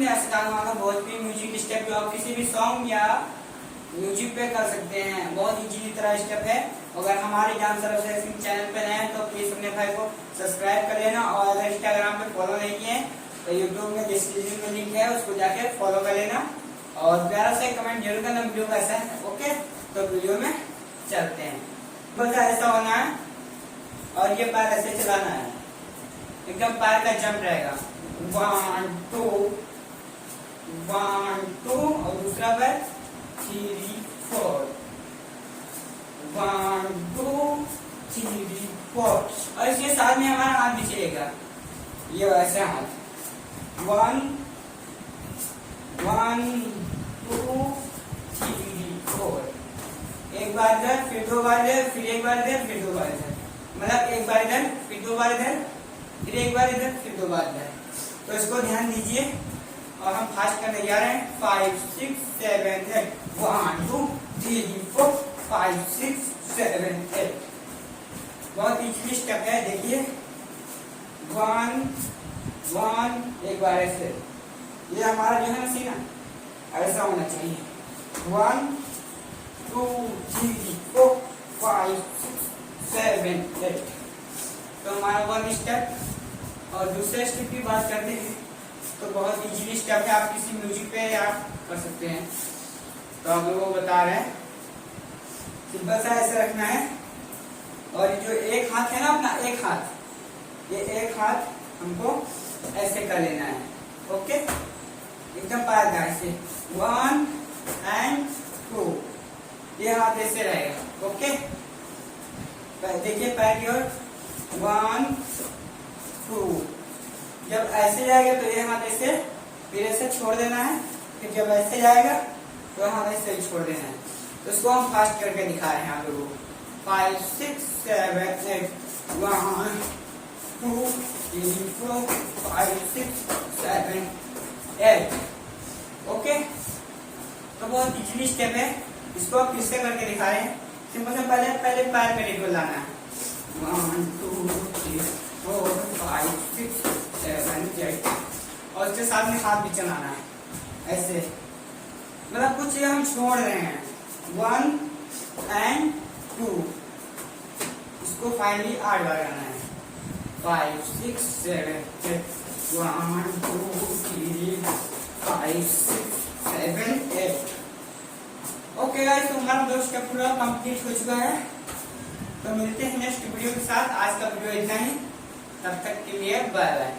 मैं ऐसे गाना भोजपुरी म्यूजिक स्टेप जो आप किसी भी सॉन्ग या म्यूजिक पे कर सकते हैं। बहुत इजी तरह स्टेप है। अगर हमारे जान सर्विसेज चैनल पे नए हैं तो प्लीज अपने भाई को सब्सक्राइब कर लेना, और अगर इंस्टाग्राम पे फॉलो नहीं किए तो यूट्यूब में डिस्क्रिप्शन में लिंक है, उसको जाके फॉलो कर लेना और प्यारा से कमेंट जरूर करना वीडियो कैसा है। ओके, तो वीडियो में चलते हैं। बस ऐसा होना है और ये पैर ऐसे चलाना है, एकदम पैर का जंप रहेगा। 1 2 1 2 और दूसरा पैर 3 4 1 2 3 4 और इसके साथ में हमारा हाथ भी चलेगा, ये वैसे हाथ 1 1 2 3 4। एक बार इधर, फिर 2 बार इधर, फिर एक बार इधर, फिर 2 बार इधर, मतलब एक बार इधर, फिर 2 बार इधर, फिर एक बार इधर, फिर 2 बार इधर। तो इसको ध्यान दीजिए और हम फास्ट करने जा रहे हैं। 5 6 7 8 1 2 3 4 5 6 7 8। बहुत इजी स्टेप है, देखिए 1 1 एक बार ऐसे, ये हमारा जो है ना सीना ऐसा होना चाहिए। 1 2 3 4 5 6 7 8। तो हमारा 1 स्टेप। और दूसरे स्टेप की बात करते हैं तो बहुत इजीली स्टेप है, आप किसी म्यूजिक पे आप कर सकते हैं। तो हम लोगों को बता रहे हैं, सिंपल सा ऐसे रखना है और जो एक हाथ है ना अपना, एक हाथ, ये एक हाथ हमको ऐसे कर लेना है। ओके, एकदम पैर का ऐसे 1 एंड 2, ये हाथ ऐसे रहेगा। ओके, देखिए पैर की ओर 1 2। जब ऐसे जाएगा तो ये हाथ ऐसे, फिर ऐसे छोड़ देना है, फिर जब ऐसे जाएगा तो हाथ ऐसे छोड़ देना है। तो इसको हम फास्ट करके दिखा रहे हैं आप लोगों को। 5 6 7 8 1 2 3 4 5 6 7 8। ओके, तो बहुत इजीली स्टेप है, इसको आप किससे करके दिखा रहे हैं। सिंपल से पहले पैर पे लेकर लाना है। 1 2 3 4 5 6 7 8 और उसके साथ में हाथ भी चलाना है ऐसे, मतलब कुछ हम छोड़ रहे हैं। 1 एंड 2, इसको फाइनली 8 बार करना है। 5 6 7 8 1 2 3 5 6 7 8। ओके गाइस, तो हमारा 2 स्टेप पूरा कंप्लीट हो चुका है। तो मिलते हैं नेक्स्ट वीडियो के साथ। आज का वीडियो इतना ही, तब तक के लिए बाय बाय।